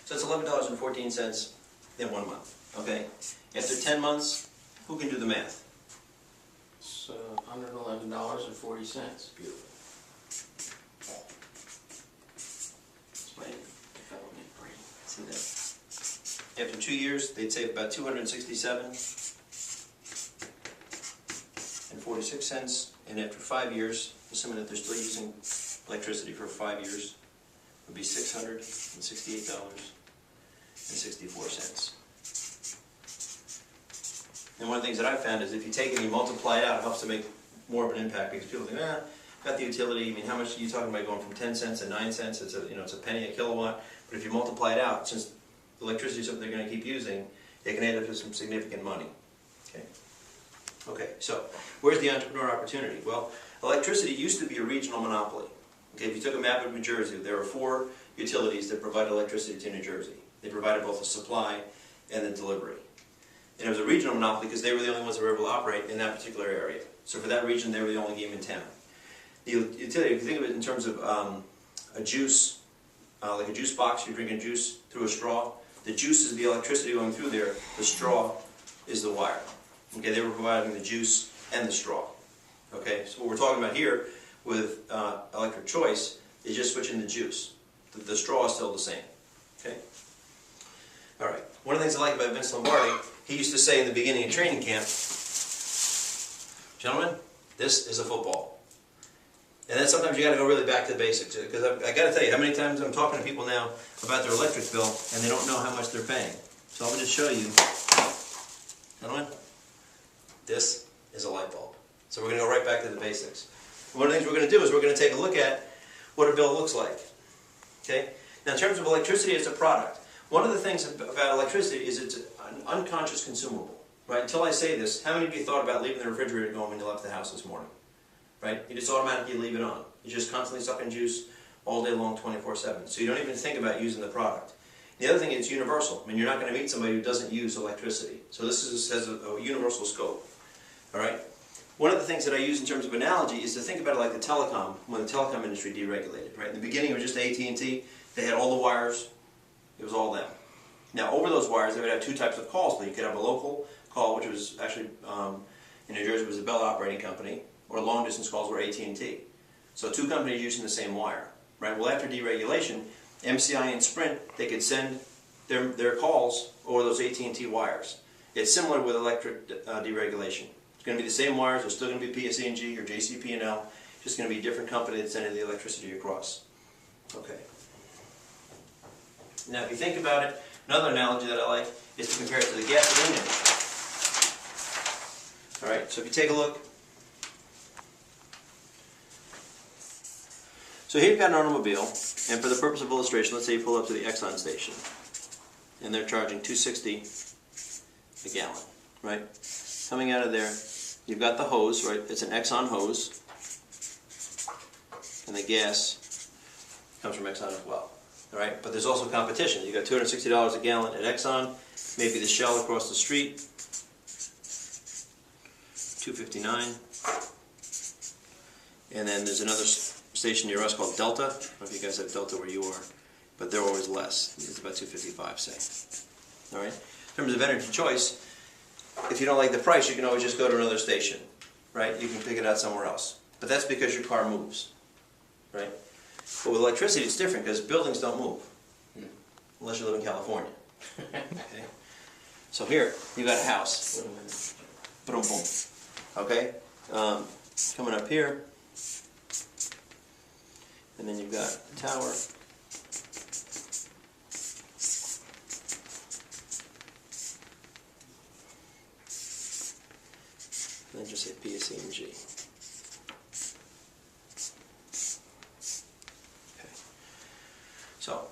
So it's $11.14 in 1 month. Okay? After 10 months, who can do the math? It's $111.40. Beautiful. Explain it. Development brain. See that? After 2 years, they'd save about $267.46, and after 5 years, assuming that they're still using electricity for 5 years, would be $668.64. And one of the things that I've found is if you take it and you multiply it out, it helps to make more of an impact, because people think, got the utility. I mean, how much are you talking about going from 10 cents to 9 cents? It's it's a penny a kilowatt. But if you multiply it out, since electricity is something they're going to keep using, it can add up to some significant money. Okay, so where's the entrepreneur opportunity? Well, electricity used to be a regional monopoly. Okay, if you took a map of New Jersey, there were 4 utilities that provided electricity to New Jersey. They provided both the supply and the delivery. And it was a regional monopoly because they were the only ones that were able to operate in that particular area. So for that region, they were the only game in town. The utility, if you think of it in terms of a juice, like a juice box, you're drinking juice through a straw. The juice is the electricity going through there. The straw is the wire. Okay, they were providing the juice and the straw. Okay, so what we're talking about here with electric choice is just switching the juice. The straw is still the same. Okay. All right. One of the things I like about Vince Lombardi, he used to say in the beginning of training camp, gentlemen, this is a football. And then sometimes you got to go really back to the basics, because I got to tell you how many times I'm talking to people now about their electric bill and they don't know how much they're paying. So I'm going to show you, gentlemen, this is a light bulb. So we're going to go right back to the basics. One of the things we're going to do is we're going to take a look at what a bill looks like. Okay? Now, in terms of electricity as a product, one of the things about electricity is it's an unconscious consumable. Right? Until I say this, how many of you thought about leaving the refrigerator going when you left the house this morning? Right? You just automatically leave it on. You just constantly sucking juice all day long, 24/7. So you don't even think about using the product. The other thing is universal. I mean, you're not going to meet somebody who doesn't use electricity. So this has a universal scope. All right? One of the things that I use in terms of analogy is to think about it like the telecom, when the telecom industry deregulated. Right? In the beginning, it was just AT&T. They had all the wires. It was all them. Now, over those wires, they would have 2 types of calls. You could have a local call, which was actually, in New Jersey, was the Bell Operating Company, or long-distance calls were AT&T. So 2 companies using the same wire. Right? Well, after deregulation, MCI and Sprint, they could send their calls over those AT&T wires. It's similar with electric deregulation. It's going to be the same wires. There's still going to be PSE&G or JCP&L. Just going to be a different company that's sending the electricity across. Okay. Now, if you think about it, another analogy that I like is to compare it to the gasoline industry. All right. So if you take a look. So here you've got an automobile, and for the purpose of illustration, let's say you pull up to the Exxon station, and they're charging $2.60 a gallon, right? Coming out of there, you've got the hose, right? It's an Exxon hose, and the gas comes from Exxon as well, all right? But there's also competition. You've got $260 a gallon at Exxon, maybe the Shell across the street, $2.59, and then there's another station near us called Delta. I don't know if you guys have Delta where you are, but they're always less. It's about $2.55, say. All right. In terms of energy choice, if you don't like the price, you can always just go to another station, right? You can pick it out somewhere else. But that's because your car moves, right? But with electricity, it's different because buildings don't move, unless you live in California. Okay. So here, you got a house. Boom, boom. Okay. Coming up here. And then you've got a tower. And then just hit PSE&G. Okay. So,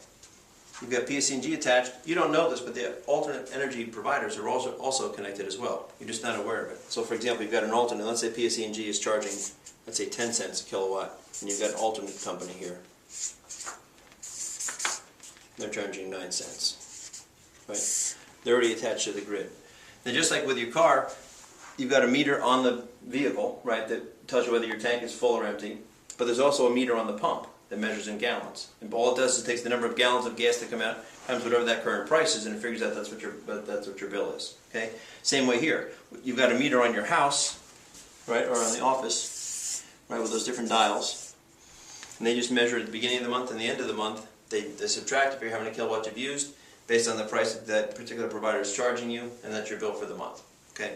you've got PSE&G attached. You don't know this, but the alternate energy providers are also connected as well. You're just not aware of it. So, for example, you've got an alternate. Let's say PSE&G is charging, let's say 10 cents a kilowatt. And you've got an alternate company here. They're charging 9 cents. Right? They're already attached to the grid. Then just like with your car, you've got a meter on the vehicle, right, that tells you whether your tank is full or empty. But there's also a meter on the pump. that measures in gallons. And all it does is it takes the number of gallons of gas that come out times whatever that current price is, and it figures out that's what your bill is. Okay. Same way here. You've got a meter on your house, right, or on the office, right, with those different dials, and they just measure at the beginning of the month and the end of the month. They subtract to figure how many kilowatts you've used based on the price that particular provider is charging you, and that's your bill for the month. Okay.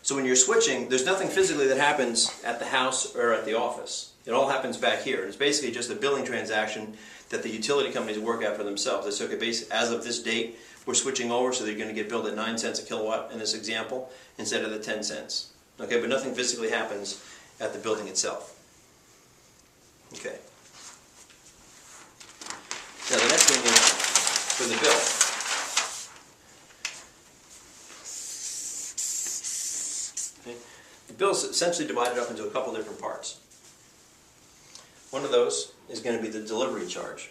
So when you're switching, there's nothing physically that happens at the house or at the office. It all happens back here. It's basically just a billing transaction that the utility companies work out for themselves. They say, okay, as of this date, we're switching over, so they're going to get billed at 9 cents a kilowatt in this example instead of the 10 cents. Okay, but nothing physically happens at the building itself. Okay. Now the next thing is for the bill. Okay. The bill is essentially divided up into a couple different parts. One of those is going to be the delivery charge.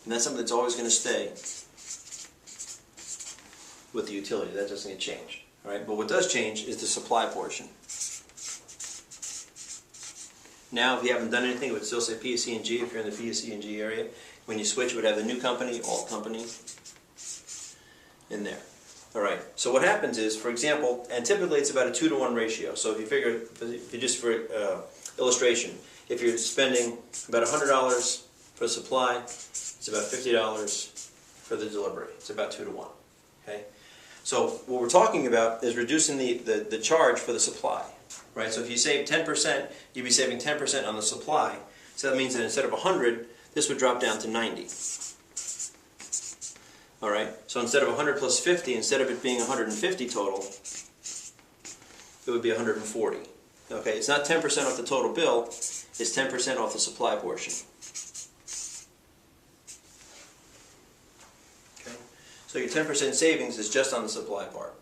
And that's something that's always going to stay with the utility. That doesn't get changed. All right? But what does change is the supply portion. Now, if you haven't done anything, it would still say PSE&G if you're in the PSE&G area. When you switch, it would have the new company, alt company, in there. All right. So what happens is, for example, and typically it's about a 2-to-1 ratio. So if you figure, if you just for illustration, if you're spending about $100 for the supply, it's about $50 for the delivery. It's about 2-to-1. Okay. So what we're talking about is reducing the charge for the supply. Right. So if you save 10%, you'd be saving 10% on the supply. So that means that instead of 100, this would drop down to 90. All right. So instead of 100 plus 50, instead of it being 150 total, it would be 140. Okay. It's not 10% off the total bill. It's 10% off the supply portion. Okay. So your 10% savings is just on the supply part.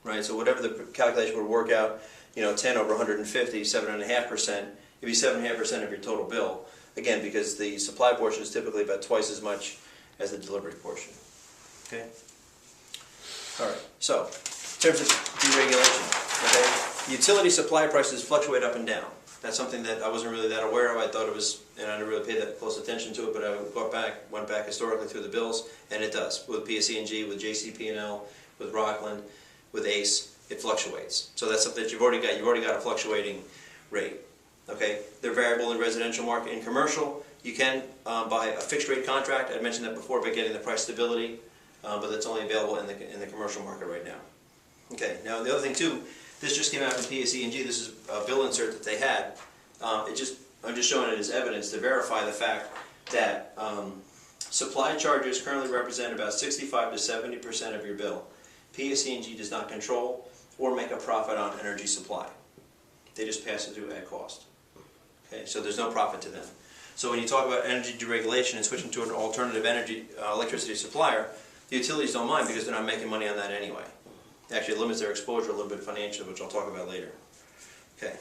Right. So whatever the calculation would work out, 10 over 150, 7.5%, it'd be 7.5% of your total bill. Again, because the supply portion is typically about twice as much as the delivery portion. Okay? All right. So, in terms of deregulation, okay, utility supply prices fluctuate up and down. That's something that I wasn't really that aware of. I thought it was, and I didn't really pay that close attention to it, but I went back historically through the bills, and it does. With PSE&G, with JCP&L, with Rockland, with ACE. It fluctuates. So that's something that you've already got. You've already got a fluctuating rate. Okay, they're variable in the residential market. In commercial, you can buy a fixed rate contract. I mentioned that before by getting the price stability, but that's only available in the commercial market right now. Okay, now the other thing too, this just came out from PSE&G. This is a bill insert that they had. I'm just showing it as evidence to verify the fact that supply charges currently represent about 65 to 70% of your bill. PSE&G does not control or make a profit on energy supply. They just pass it through at cost. Okay, so there's no profit to them. So when you talk about energy deregulation and switching to an alternative energy electricity supplier, the utilities don't mind because they're not making money on that anyway. It actually limits their exposure a little bit financially, which I'll talk about later. Okay.